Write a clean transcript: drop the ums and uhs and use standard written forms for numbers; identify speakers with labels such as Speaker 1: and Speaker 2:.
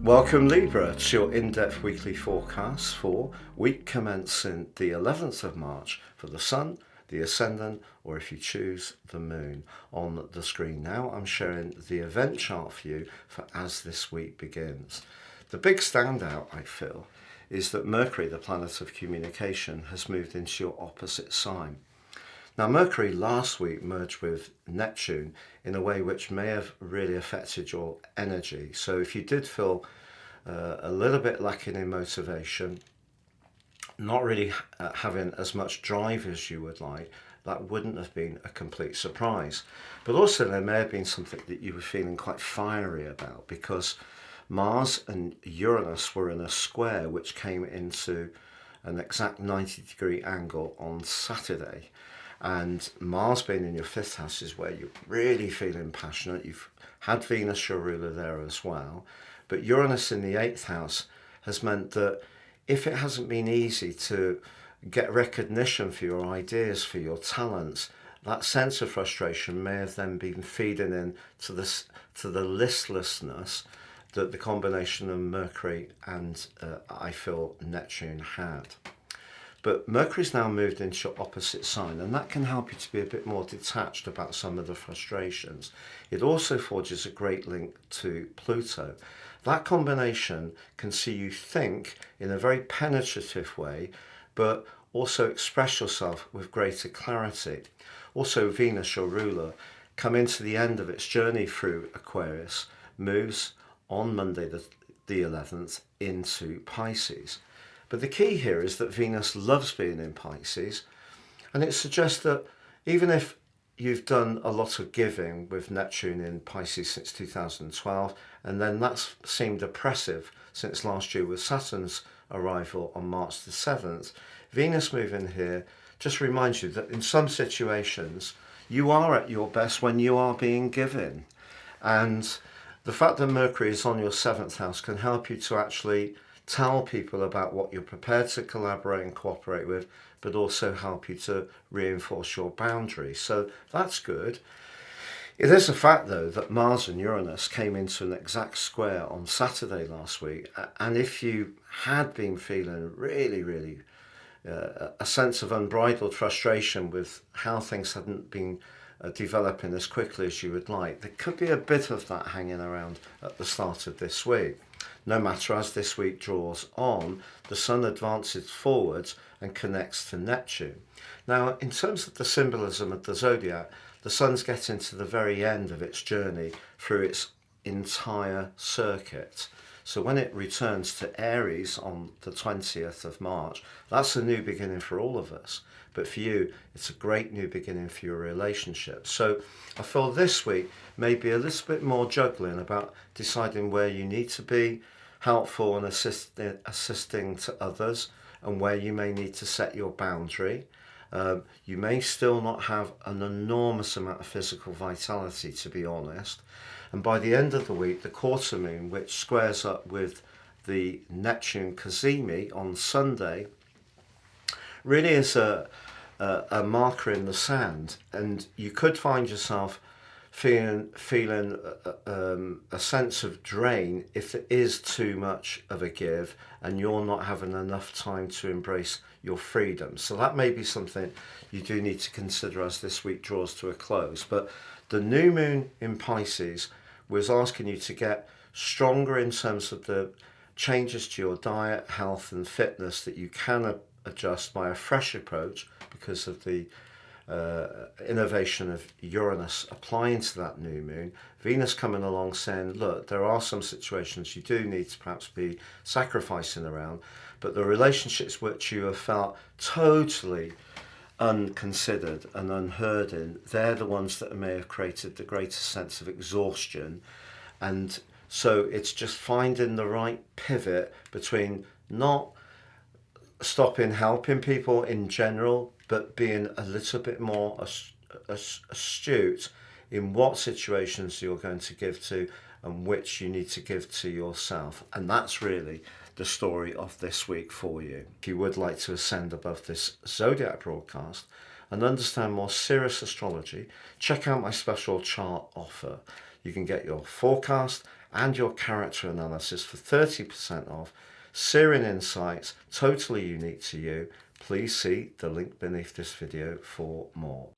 Speaker 1: Welcome Libra to your in-depth weekly forecast for week commencing the 11th of March for the Sun, the Ascendant, or if you choose, the Moon. On the screen now, I'm sharing the event chart for you for as this week begins. The big standout, I feel, is that Mercury, the planet of communication, has moved into your opposite sign. Now, Mercury last week merged with Neptune in a way which may have really affected your energy. So if you did feel a little bit lacking in motivation, not really having as much drive as you would like, that wouldn't have been a complete surprise. But also there may have been something that you were feeling quite fiery about, because Mars and Uranus were in a square which came into an exact 90-degree angle on Saturday. And Mars being in your fifth house is where you're really feeling passionate. You've had Venus, your ruler, there as well. But Uranus in the eighth house has meant that if it hasn't been easy to get recognition for your ideas, for your talents, that sense of frustration may have then been feeding in to the listlessness that the combination of Mercury and I feel Neptune had. But Mercury's now moved into your opposite sign, and that can help you to be a bit more detached about some of the frustrations. It also forges a great link to Pluto. That combination can see you think in a very penetrative way, but also express yourself with greater clarity. Also, Venus, your ruler, coming to the end of its journey through Aquarius, moves on Monday the 11th into Pisces. But the key here is that Venus loves being in Pisces, and it suggests that even if you've done a lot of giving with Neptune in Pisces since 2012, and then that's seemed oppressive since last year with Saturn's arrival on March the 7th, Venus moving here just reminds you that in some situations you are at your best when you are being given. And the fact that Mercury is on your seventh house can help you to actually tell people about what you're prepared to collaborate and cooperate with, but also help you to reinforce your boundaries. So that's good. It is a fact, though, that Mars and Uranus came into an exact square on Saturday last week. And if you had been feeling really a sense of unbridled frustration with how things hadn't been developing as quickly as you would like, there could be a bit of that hanging around at the start of this week. No matter, as this week draws on, the Sun advances forwards and connects to Neptune. Now, in terms of the symbolism of the zodiac, the Sun's getting to the very end of its journey through its entire circuit. So when it returns to Aries on the 20th of March, that's a new beginning for all of us. But for you, it's a great new beginning for your relationship. So I feel this week may be a little bit more juggling about deciding where you need to be helpful and assisting to others, and where you may need to set your boundary. You may still not have an enormous amount of physical vitality, to be honest. And by the end of the week, the quarter moon, which squares up with the Neptune Cazimi on Sunday, really is a marker in the sand, and you could find yourself feeling a sense of drain if it is too much of a give and you're not having enough time to embrace your freedom. So that may be something you do need to consider as this week draws to a close. But the new moon in Pisces was asking you to get stronger in terms of the changes to your diet, health and fitness that you can adjust by a fresh approach because of the innovation of Uranus applying to that new moon. Venus coming along saying, look, there are some situations you do need to perhaps be sacrificing around, but the relationships which you have felt totally unconsidered and unheard in, they're the ones that may have created the greatest sense of exhaustion. And so it's just finding the right pivot between not stopping helping people in general, but being a little bit more astute in what situations you're going to give to and which you need to give to yourself. And that's really the story of this week for you. If you would like to ascend above this zodiac broadcast and understand more serious astrology, check out my special chart offer. You can get your forecast and your character analysis for 30% off. Searing insights, totally unique to you. Please see the link beneath this video for more.